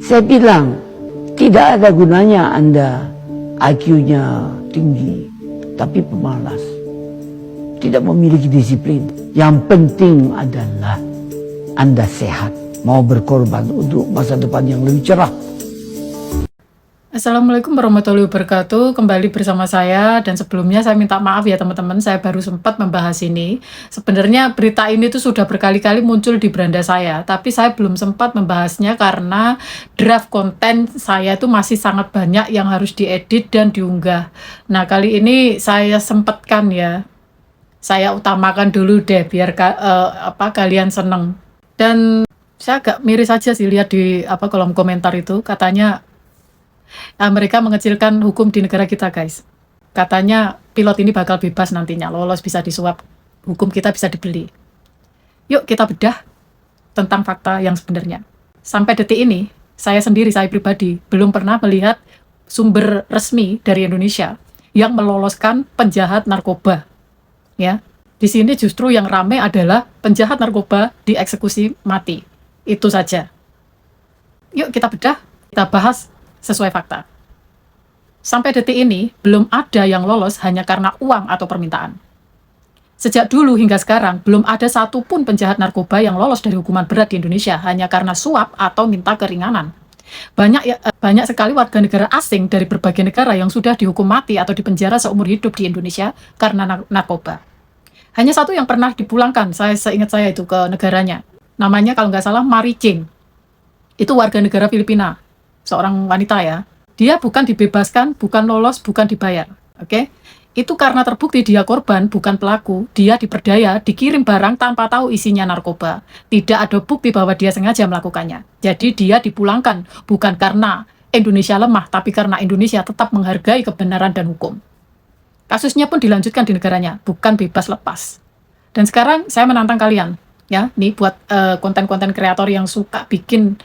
Saya bilang, tidak ada gunanya Anda IQ-nya tinggi, tapi pemalas, tidak memiliki disiplin. Yang penting adalah Anda sehat, mau berkorban untuk masa depan yang lebih cerah. Assalamualaikum warahmatullahi wabarakatuh. Kembali bersama saya, dan sebelumnya saya minta maaf ya teman-teman, saya baru sempat membahas ini. Sebenarnya berita ini tuh sudah berkali-kali muncul di beranda saya, tapi saya belum sempat membahasnya karena draft konten saya itu masih sangat banyak yang harus diedit dan diunggah. Nah, kali ini saya sempatkan ya. Saya utamakan dulu deh biar kalian seneng. Dan saya agak miris aja sih lihat di kolom komentar itu, katanya mereka mengecilkan hukum di negara kita, guys. Katanya pilot ini bakal bebas nantinya, lolos, bisa disuap, hukum kita bisa dibeli. Yuk kita bedah tentang fakta yang sebenarnya. Sampai detik ini, saya pribadi, belum pernah melihat sumber resmi dari Indonesia yang meloloskan penjahat narkoba. Ya, di sini justru yang ramai adalah penjahat narkoba dieksekusi mati. Itu saja. Yuk kita bedah, kita bahas sesuai fakta. Sampai detik ini, belum ada yang lolos hanya karena uang atau permintaan. Sejak dulu hingga sekarang, belum ada satupun penjahat narkoba yang lolos dari hukuman berat di Indonesia hanya karena suap atau minta keringanan. Banyak sekali warga negara asing dari berbagai negara yang sudah dihukum mati atau dipenjara seumur hidup di Indonesia karena narkoba. Hanya satu yang pernah dipulangkan, seingat saya itu, ke negaranya. Namanya kalau nggak salah Mary Jane. Itu warga negara Filipina. Seorang wanita ya, dia bukan dibebaskan, bukan lolos, bukan dibayar, oke? Itu karena terbukti dia korban, bukan pelaku, dia diperdaya, dikirim barang tanpa tahu isinya narkoba. Tidak ada bukti bahwa dia sengaja melakukannya. Jadi dia dipulangkan, bukan karena Indonesia lemah, tapi karena Indonesia tetap menghargai kebenaran dan hukum. Kasusnya pun dilanjutkan di negaranya, bukan bebas lepas. Dan sekarang saya menantang kalian, ya, nih buat konten-konten kreator yang suka bikin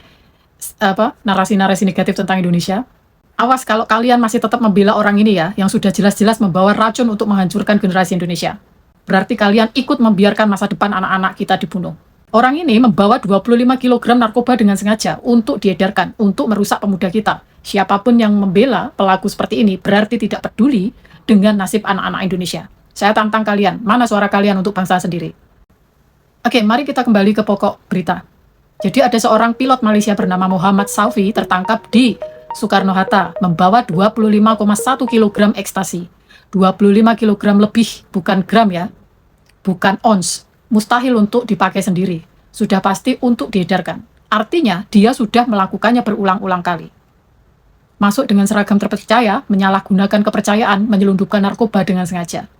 narasi-narasi negatif tentang Indonesia. Awas kalau kalian masih tetap membela orang ini ya, yang sudah jelas-jelas membawa racun untuk menghancurkan generasi Indonesia. Berarti kalian ikut membiarkan masa depan anak-anak kita dibunuh. Orang ini membawa 25 kg narkoba dengan sengaja untuk diedarkan, untuk merusak pemuda kita. Siapapun yang membela pelaku seperti ini berarti tidak peduli dengan nasib anak-anak Indonesia. Saya tantang kalian, mana suara kalian untuk bangsa sendiri? Oke, mari kita kembali ke pokok berita. Jadi ada seorang pilot Malaysia bernama Muhammad Saufi tertangkap di Soekarno-Hatta membawa 25,1 kg ekstasi. 25 kg lebih, bukan gram ya. Bukan ons. Mustahil untuk dipakai sendiri. Sudah pasti untuk diedarkan. Artinya dia sudah melakukannya berulang-ulang kali. Masuk dengan seragam terpercaya, menyalahgunakan kepercayaan, menyelundupkan narkoba dengan sengaja.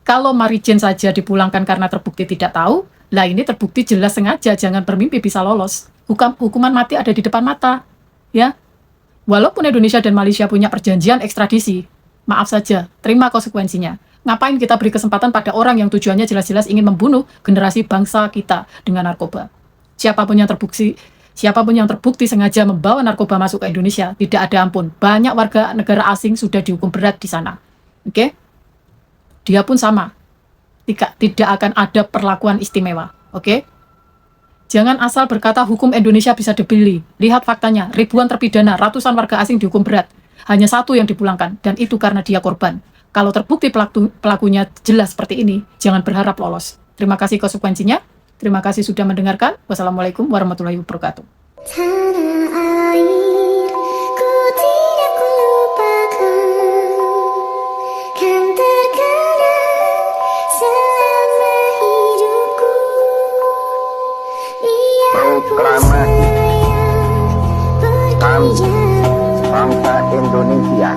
Kalau Mary Jane saja dipulangkan karena terbukti tidak tahu, lah ini terbukti jelas sengaja, jangan bermimpi bisa lolos. Hukuman mati ada di depan mata. Ya, walaupun Indonesia dan Malaysia punya perjanjian ekstradisi, maaf saja, terima konsekuensinya. Ngapain kita beri kesempatan pada orang yang tujuannya jelas-jelas ingin membunuh generasi bangsa kita dengan narkoba? Siapapun yang terbukti sengaja membawa narkoba masuk ke Indonesia, tidak ada ampun. Banyak warga negara asing sudah dihukum berat di sana. Oke? Dia pun sama. Tidak akan ada perlakuan istimewa. Oke? Jangan asal berkata hukum Indonesia bisa dibeli. Lihat faktanya, ribuan terpidana, ratusan warga asing dihukum berat. Hanya satu yang dipulangkan, dan itu karena dia korban. Kalau terbukti pelakunya jelas seperti ini, jangan berharap lolos. Terima kasih konsekuensinya. Terima kasih sudah mendengarkan. Wassalamualaikum warahmatullahi wabarakatuh. Tanah air, ku tidak kulupakan, kan terkenang selama hidupku. Proklamasi kami bangsa Indonesia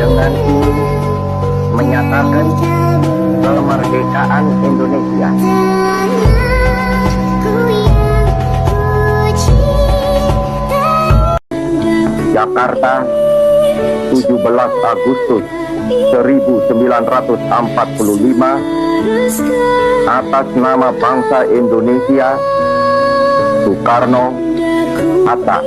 dengan ini menyatakan kemerdekaan Indonesia. Jakarta, 17 Agustus 1945, atas nama bangsa Indonesia, Soekarno-Hatta.